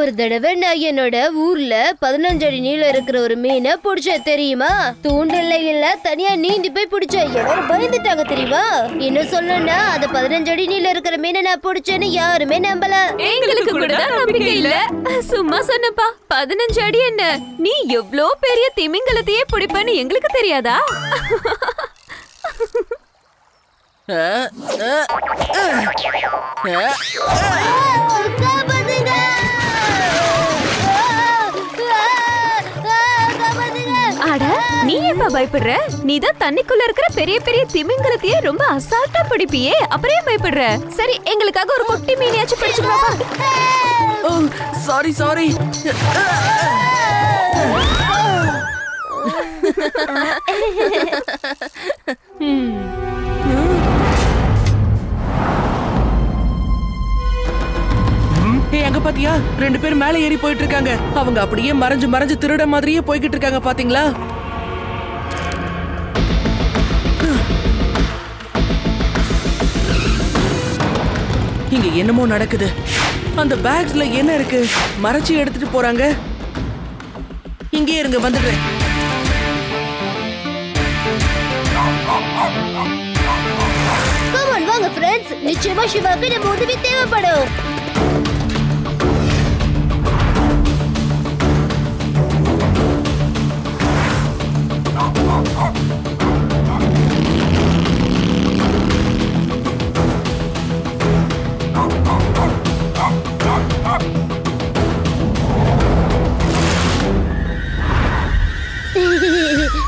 ஒரு தடவை நான் என்னோட ஊர்ல 15 அடி நீளம் இருக்கிற ஒரு மீனை பிடிச்சேன் தெரியுமா? தூண்டல்ல இல்ல, தனியா நீந்தி போய் பிடிச்சேன். எல்லாரும் பயந்துட்டாங்க தெரியுமா? இன்னும் சொல்லணும்னா அந்த 15 அடி நீளம் இருக்கிற மீனை நான் பிடிச்சேன்னு யாருமே நம்பல. எங்களுக்கு கூட நம்பிக்கை இல்ல. சும்மா சொன்னப்பா. 15 அடி என்ன? நீ எவ்ளோ பெரிய திமிங்கலத்தையே பிடிப்பேன்னு எங்களுக்கு தெரியாதா? அட, நீ எப்ப பயப்படுற? நீதான் தண்ணிக்குள்ள இருக்கிற பெரிய பெரிய திமிங்கலத்தையே ரொம்ப அசால்ட்டா பிடிப்பியே, அப்புறம் ஏன் பயப்படுற? சரி, எங்களுக்காக ஒரு குட்டி மீனையாச்சும் பிடிச்சிட்டு வாப்பா. Sorry sorry. அங்க பாத்தியா, 2 பேர் மேல ஏறி போயிட்டு இருக்காங்க. அவங்க அப்படியே மறைஞ்சு மறைஞ்சு திருட மாதிரியே போய்கிட்டு இருக்காங்க, பாத்தீங்களா? இங்க என்னமோ நடக்குது. அந்த பேக்ஸ்ல என்ன இருக்கு? மறைச்சு எடுத்துட்டு போறாங்க. இங்கே இருங்க, வந்துடுறேன். வாங்க ஃப்ரெண்ட்ஸ், நிச்சயமா சிவாக்கு நம்ம உதவி தேவைப்படும்.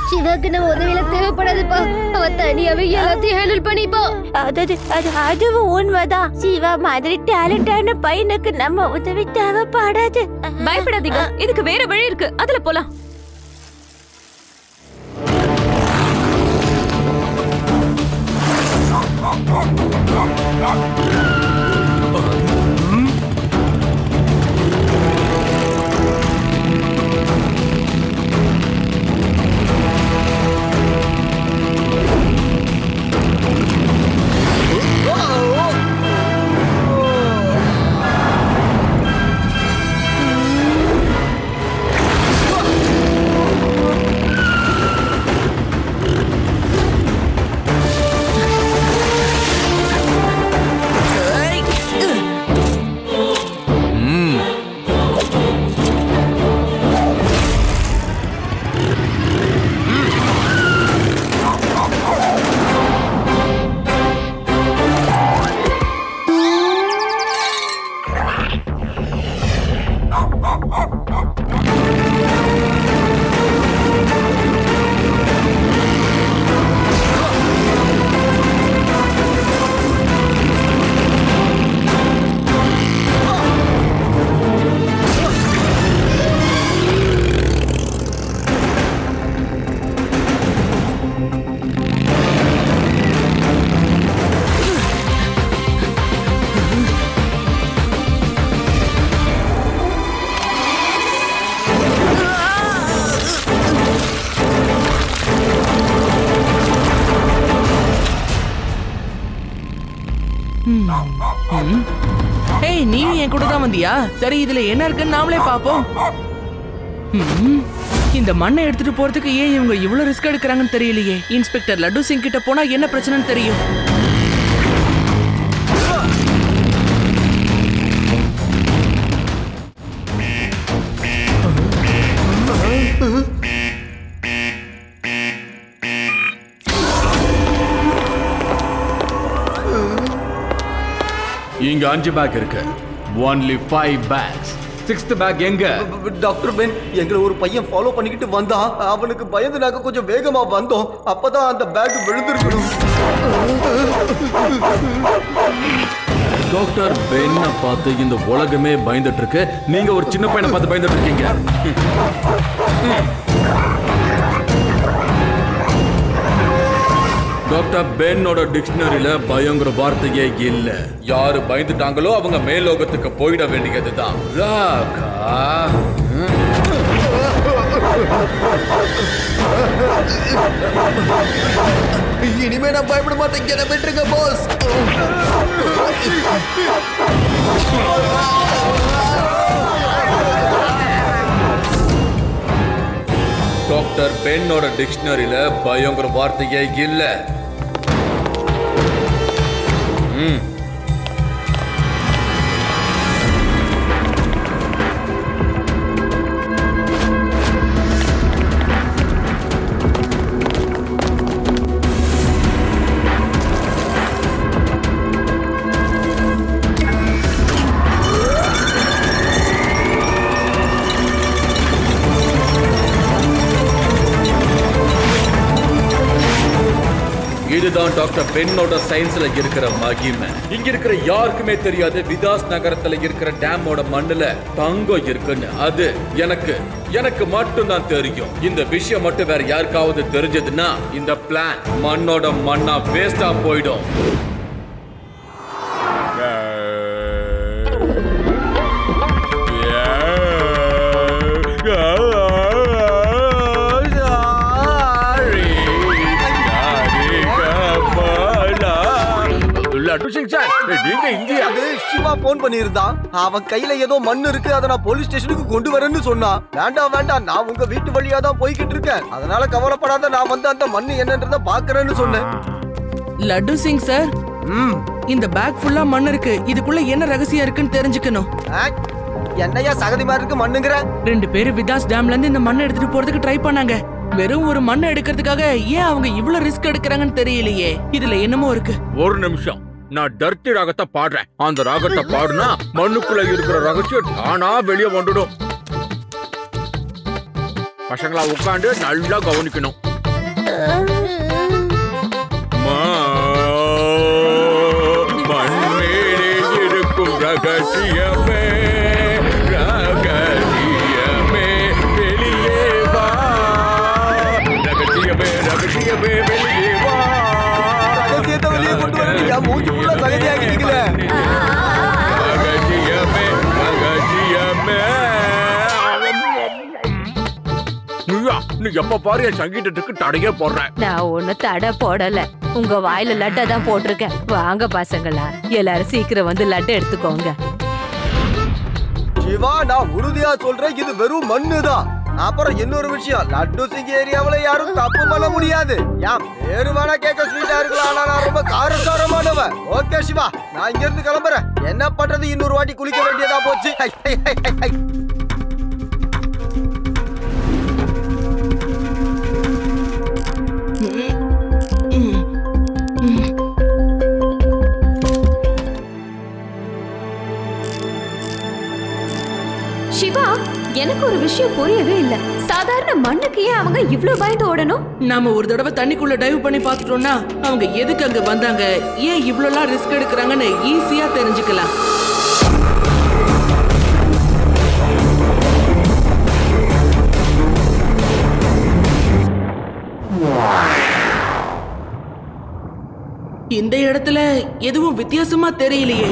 சிவாக்கு நம்ம உதவியில தேவைப்படாதுப்பா. அவ தனியாவே எல்லாத்தையும் ஹேண்டில் பண்ணிப்பா. அதுவும் உண்மைதான். சிவா மாதிரி டேலண்டான பையனுக்கு நம்ம உதவி தேவைப்படாது. பயப்படாதீங்க, இதுக்கு வேற வழி இருக்கு. அதுல போலாம். ஏய், நீ என் கூட தான் வந்தியா? சரி, இதுல என்ன இருக்குன்னு நாமளே பாப்போம். இந்த மண்ணை எடுத்துட்டு போறதுக்கு ஏன் இவங்க இவ்வளவு ரிஸ்க் எடுக்கிறாங்கன்னு தெரியலையே. இன்ஸ்பெக்டர் லட்டு சிங் கிட்ட போனா என்ன பிரச்சனைன்னு தெரியும். இங்க 5 பேக் இருக்கு. only 5 bags. 6th பேக் எங்க? டாக்டர் பென், எங்களை ஒரு பையன் ஃபாலோ பண்ணிக்கிட்டு வந்தான். அவனுக்கு பயந்து நாங்க கொஞ்சம் வேகமா வந்தோம். அப்பதான் அந்த பேக் விழுந்திருக்கணும். டாக்டர் பென்னை பார்த்து இந்த உலகமே பயந்துட்டு இருக்கு. நீங்க ஒரு சின்ன பையனை பார்த்து பயந்துட்டு இருக்கீங்க. டாக்டர் பென்னோட டிக்ஷனரியில பயங்கர வார்த்தையே இல்ல. யாரு பயந்துட்டாங்களோ அவங்க மேலோகத்துக்கு போயிட வேண்டியதுதான். இனிமே நான் பயப்பட மாட்டேன். என்ன விட்டுருங்க பாஸ். டாக்டர் பென்னோட டிக்ஷனரியில பயங்கர வார்த்தையே இல்ல. இதுதான் டாக்டர் பென்னோட சயின்ஸ்ல இருக்கிற மகிமை. இங்க இருக்கிற யாருக்குமே தெரியாது விதாஸ் நகரத்துல இருக்கிற டேமோட மண்ணுல தங்கம் இருக்குன்னு. அது எனக்கு மட்டும் தான் தெரியும். இந்த விஷயம் மட்டும் வேற யாருக்காவது தெரிஞ்சதுன்னா இந்த பிளான் மண்ணோட மண்ணா வேஸ்டா போயிடும். சிவா போன் பண்ணியிருந்தான். அவன் கையில ஏதோ மண்ணு இருக்கு, அதை நான் போலீஸ் ஸ்டேஷனுக்கு கொண்டு வரேன்னு சொன்னான். வேண்டாம், நான் உங்க வீட்டு வழியா தான் போய்கிட்டு இருக்கேன். அதனால கவலைப்படாத, நான் வந்து அந்த மண்ணு என்னன்றத பாக்குறேன்னு சொன்னேன். லட்டு சிங் சார், இந்த பேக் ஃபுல்லா மண் இருக்கு. இதுக்குள்ள என்ன ரகசியம் இருக்குன்னு தெரிஞ்சுக்கணும். என்னையா சகதி மாதிரி இருக்கு மண்ணுங்கிற? 2 பேரு விதாஸ் டேம்ல இருந்து இந்த மண்ணை எடுத்துட்டு போறதுக்கு ட்ரை பண்ணாங்க. வெறும் ஒரு மண்ணை எடுக்கிறதுக்காக ஏன் அவங்க இவ்வளவு ரிஸ்க் எடுக்கிறாங்கன்னு தெரியலையே. இதுல என்னமோ இருக்கு. ஒரு நிமிஷம், நான் டர்ட்டி ராகத்தை பாடுறேன். அந்த ராகத்தை பாடுனா மண்ணுக்குள்ள இருக்கிற ரகசியம் தானா வெளியே வந்துடும். பசங்களா உட்காந்து நல்லா கவனிக்கணும். மண்ணிலே இருக்கும் ரகசியமே, ரகசியமே வெளியே வா, ரகசியமே ரகசியமே வெளியே வா. ரகசியத்தை வெளியே கொண்டு வரீங்க, மூஞ்சி ஃபுல்லா சகதியாகிட்டீங்களே. ரகசியமே ரகசியமே. நீ எப்ப பாரு என் சங்கீதத்துக்கு தடையே போடுற. நான் ஒண்ணு தடை போடல, உங்க வாயில லட்டை தான் போட்டிருக்கேன். வாங்க பசங்களா, எல்லாரும் சீக்கிரம் வந்து லட்டை எடுத்துக்கோங்க. சிவா, நான் உறுதியா சொல்றேன், இது வெறும் மண்ணுதான். அப்புறம் இன்னொரு விஷயம், லட்டு சிங் ஏரியாவுல யாரும் தப்பு பண்ண முடியாது. என் பேரு வேணா கேட்க ஸ்வீட்டா இருக்கலாம், ஆனா நான் ரொம்ப காரசாரமானவன். ஓகே சிவா, நான் இங்க இருந்து கிளம்புறேன். என்ன பண்றது, இன்னொரு வாட்டி குளிக்க வேண்டியதா போச்சு. சிவா, எனக்கு ஒரு விஷயம் புரியவே இல்ல. சாதாரண மண்ணுக்கு ஏன் அவங்க இவ்ளோ பயந்து ஓடணும்? நாம ஒரு தடவை தண்ணிக்குள்ள டைவ் பண்ணி பார்த்துட்டோம்னா அவங்க எதுக்கு அங்க வந்தாங்க, ஏன் இவ்வளவு ரிஸ்க் எடுக்கிறாங்கன்னு ஈஸியா தெரிஞ்சுக்கலாம். இந்த இடத்துல எதுவும் வித்தியாசமா தெரியலையே.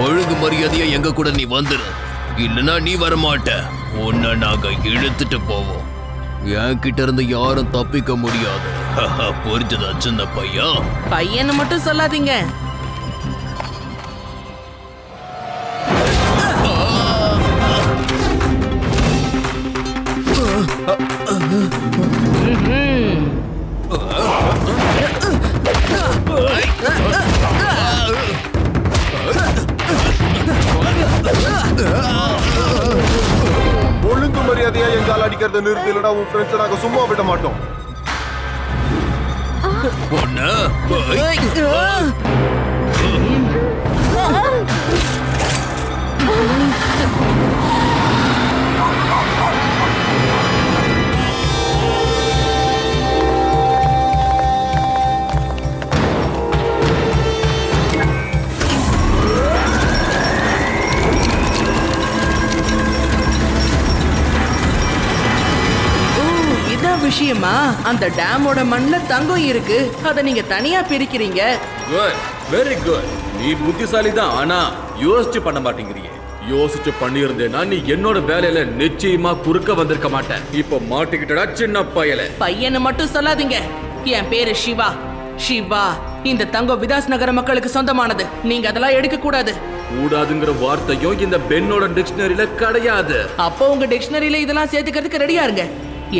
ஒழுங்கு மரியாதையா எங்க கூட நீ வந்துரு, இல்லனா நீ வரமாட்ட. உன்னை நாங்க இழுத்துட்டு போவோம். என்கிட்ட இருந்து யாரும் தப்பிக்க முடியாது. புரிஞ்சதா சின்ன பையன்? பையன்னு மட்டும் சொல்லாதீங்க. மரியாதையா எங்கால அடிக்கிறத நிறுத்தி இல்லடா உன் ஃப்ரெண்ட்ஸ் நாங்க சும்மா விட மாட்டோம். விஷயமா அந்த டேமோட மண்ணுல தங்கம் இருக்கு. அத நீங்க தனியா பிரிக்கிறீங்க. Good, very good. நீ புத்திசாலி தான், ஆனா யோசிச்சு பண்ண மாட்டேங்கிறியே. யோசிச்சு பண்ணியிருந்தேன்னா நீ என்னோட வேலையில நிச்சயமா குறுக்க வந்திருக்க மாட்டேன். இப்போ மாட்டிக்கிட்டடா சின்ன பயல. பையனை மட்டும் சொல்லாதீங்க. என் பேரு சிவா. சிவா, இந்த தங்கம் விதாஸ் நகர மக்களுக்கு சொந்தமானது. நீங்க அதெல்லாம் எடுக்க கூடாது. கூடாதுங்கிற வார்த்தையும் இந்த பென்னோட டிக்ஷனரியில கிடையாது. அப்போ உங்க டிக்ஷனரியில இதெல்லாம் சேர்த்துக்கிறதுக்கு ரெடியா இருங்க.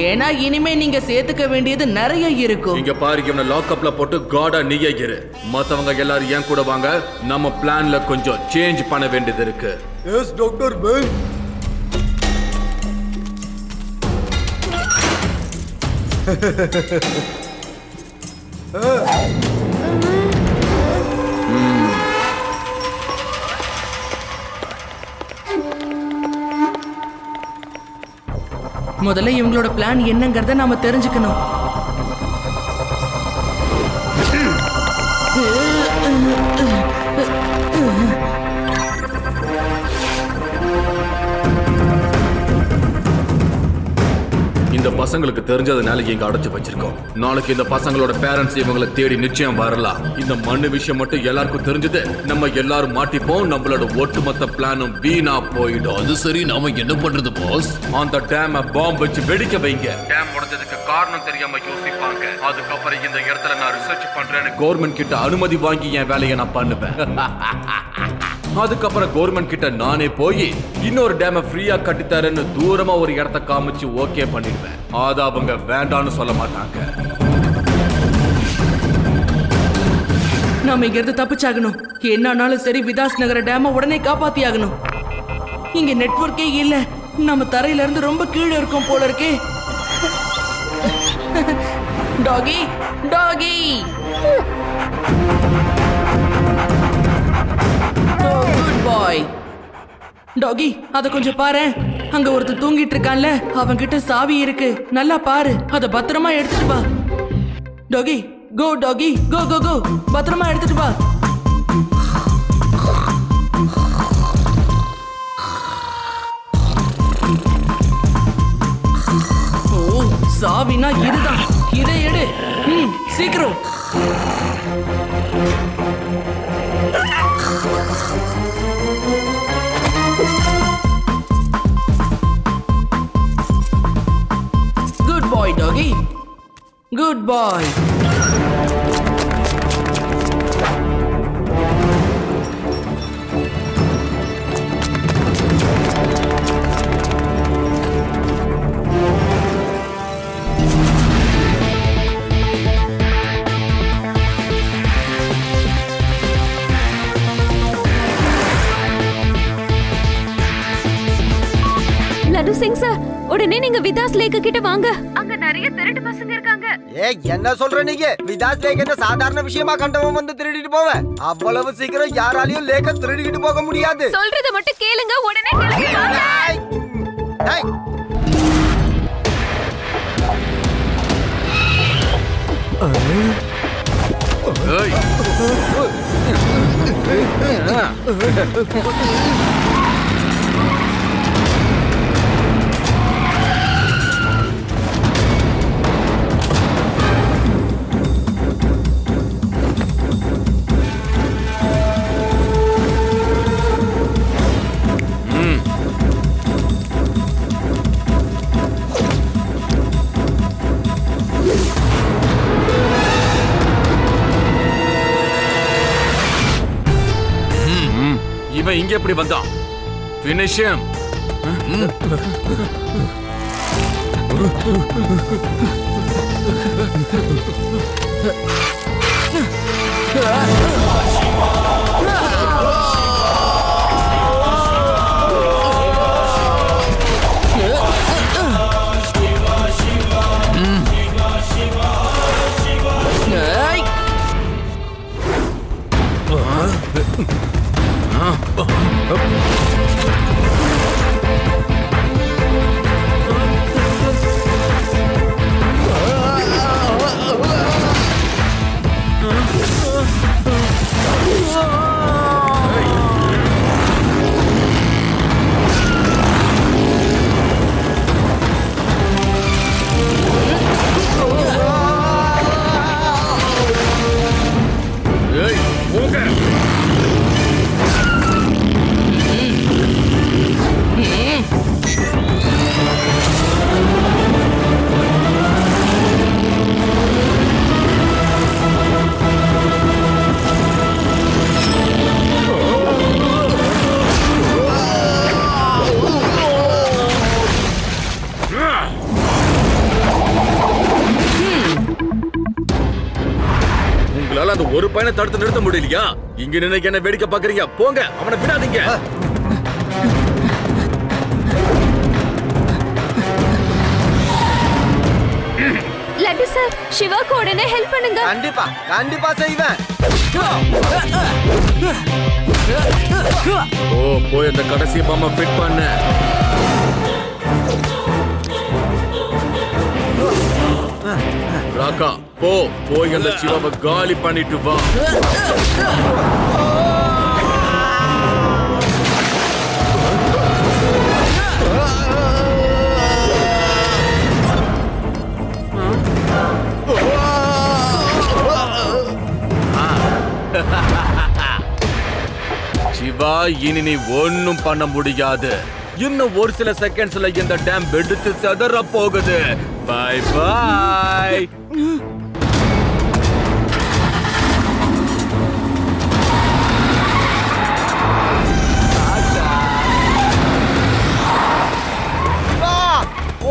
ஏன்னா இனிமே நீங்க சேர்த்துக்க வேண்டியது நிறைய இருக்கும். இங்க பாரு, இவனை லாக்அப்ல போட்டு காடா நீயே இரு. மத்தவங்க எல்லாரும் ஏன் கூட வாங்க. நம்ம பிளான்ல கொஞ்சம் சேஞ்ச் பண்ண வேண்டியது இருக்கு. Yes doctor Ben. முதல்ல இவங்களோட பிளான் என்னங்கறத நாம தெரிஞ்சுக்கணும். இந்த பசங்களுக்கு தெரிஞ்சதுனால இங்க அடைச்சு வச்சிருக்கோம். நாளைக்கு இந்த பசங்களோட பேரண்ட்ஸ் இவங்களை தேடி நிச்சயம் வரலாம். இந்த மண்ணு விஷயம் மட்டும் எல்லாருக்கும் தெரிஞ்சது, நம்ம எல்லாரும் மாட்டிப்போம். நம்மளோட ஒட்டுமொத்த பிளானும் வீணா போயிடும். அது சரி, நாம என்ன பண்றது பாஸ்? அந்த டேம பாம்பு வச்சு வெடிக்க வைங்க. டேம் உடைஞ்சதுக்கு காரணம் தெரியாம யோசிப்பாங்க. அதுக்கப்புறம் இந்த இடத்துல நான் ரிசர்ச் பண்றேன்னு கவர்மெண்ட் கிட்ட அனுமதி வாங்கி என் வேலையை நான் பண்ணுவேன். அதுக்கப்புறம் கவர்மெண்ட் கிட்ட நானே போய் இன்னொரு டேம ஃப்ரீயா கட்டித்தரேன்னு தூரமா ஒரு இடத்த காமிச்சு ஓகே பண்ணிடுவேன். அத அவங்க வேண்டான்னு சொல்ல மாட்டாங்க. நாம இங்க இருந்து தப்பிச்சாகணும். என்னானாலும் சரி, விதாஸ் நகர டேம உடனே காப்பாத்தி ஆகணும். இங்க நெட்வொர்க்கே இல்ல. நம்ம தரையில இருந்து ரொம்ப கீழே இருக்கோம் போல இருக்கே. டாகி, டாகி. குட் பாய். டாகி, அத கொஞ்சம் பாரு. அங்க ஒருத்தர் தூங்கிட்டு இருக்கான்ல, அவன்கிட்ட சாவி இருக்கு. நல்லா பாரு, அத பத்திரமா எடுத்துட்டு வா. டாகி, கோ டாகி, கோ கோ கோ. பத்திரமா எடுத்துட்டு வா. ஓ, சாவினா இதுதான். இதை எடு. சீக்கிரம். Good boy, doggy. Good boy. Laddu Singh sir, உடனே நீங்க விதாஸ் லேக் கிட்ட வாங்க. அங்க நிறைய திருட்டு பசங்க இருக்காங்க. என்ன சொல்ற நீங்க? விதாஸ் லேக் என்ன சாதாரண விஷயமா கண்டவன் வந்து திருடிட்டு போவேன்? அவ்வளவு சீக்கிரம் யாராலையும் லேக்க திருடிட்டு போக முடியாது. சொல்றத மட்டும் கேளுங்க, உடனே கிளம்புங்க. இவன் இங்க எப்படி வந்தான்? Finish him. ஒரு பையனை தடுத்து நிறுத்த முடியலையா? இங்க நினைக்க என்ன வேடிக்கை பாக்குறீங்க? போங்க, அவனை விடாதீங்க. லட்டு சார், சிவாக்கு உடனே ஹெல்ப் பண்ணுங்க. கண்டிப்பா கண்டிப்பா செய்வேன். போய் அந்த கடைசி பாம்பை ஃபிட் பண்ணு. ராக்கா, போய் அந்த சிவாவை காலி பண்ணிட்டு வா. சிவா, இனி நீ ஒன்னும் பண்ண முடியாது. இன்னும் ஒரு சில செகண்ட்ஸ்ல இந்த டேம் வெடித்து சிதற போகுது. By by.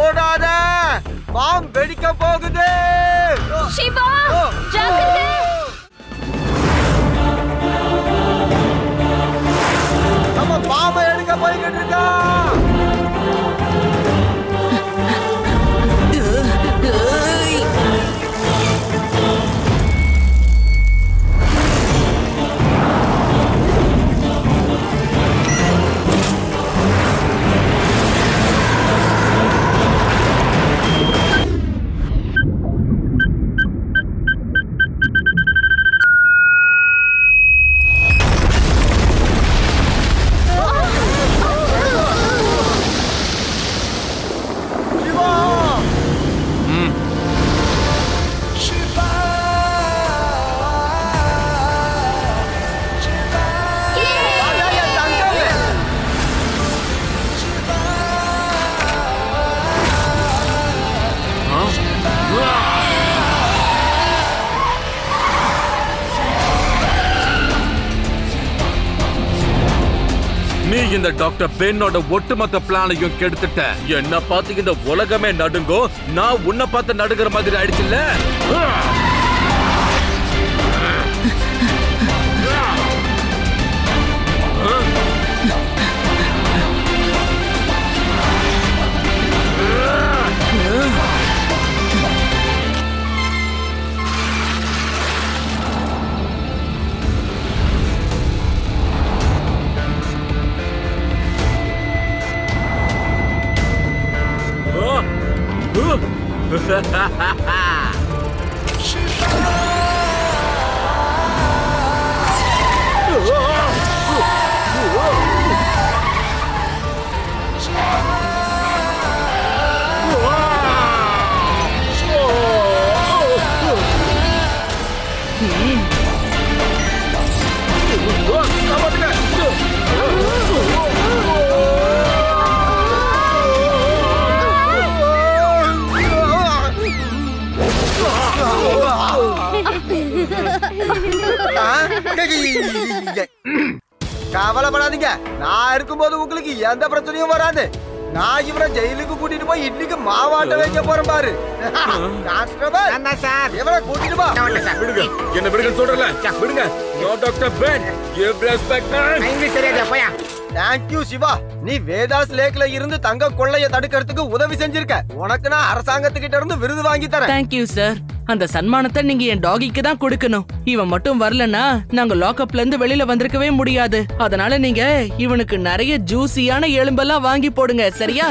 ஓடாத, பாம் வெடிக்க போகுது. சிவா, ஜாக்கிரதை. நம்ம பாம்பை எடுக்க போய்கிட்டு இருக்கா. நீ இந்த டாக்டர் பென்னோட ஒட்டுமொத்த பிளானையும் கெடுத்துட்ட. என்ன பார்த்து இந்த உலகமே நடுங்கும். நான் உன்னை பார்த்து நடுங்கிற மாதிரி ஆயிடுச்சுல்ல. கவலைப்படாதீங்க, நான் இருக்கும்போது உங்களுக்கு எந்த பிரச்சனையும் வராது. நான் இவரை ஜெயிலுக்கு கூட்டிட்டு போய் இன்னைக்கு மாவாட்ட வைக்க போறேன் பாரு. இவரை கூட்டிட்டு போ. விடுங்க, என்ன விடுங்க சொல்றல. விடுங்க. No doctor Ben, give respect. English தெரியாதா போயா. Thank you Siva. நீ வேதாஸ் லேக்ல இருந்து தங்க கொள்ளைய தடுக்கிறதுக்கு உதவி செஞ்சிருக்க. உனக்கு நான் அரசாங்கத்துக்கிட்ட இருந்து விருது வாங்கி தரேன். Thank you sir. அந்த சன்மானத்தை நீங்க என் டாகிக்கு தான் கொடுக்கணும். இவன் மட்டும் வரலன்னா நாங்க லாக்அப்ல இருந்து வெளியில வந்திருக்கவே முடியாது. அதனால நீங்க இவனுக்கு நிறைய ஜூசியான எலும்பெல்லாம் வாங்கி போடுங்க, சரியா?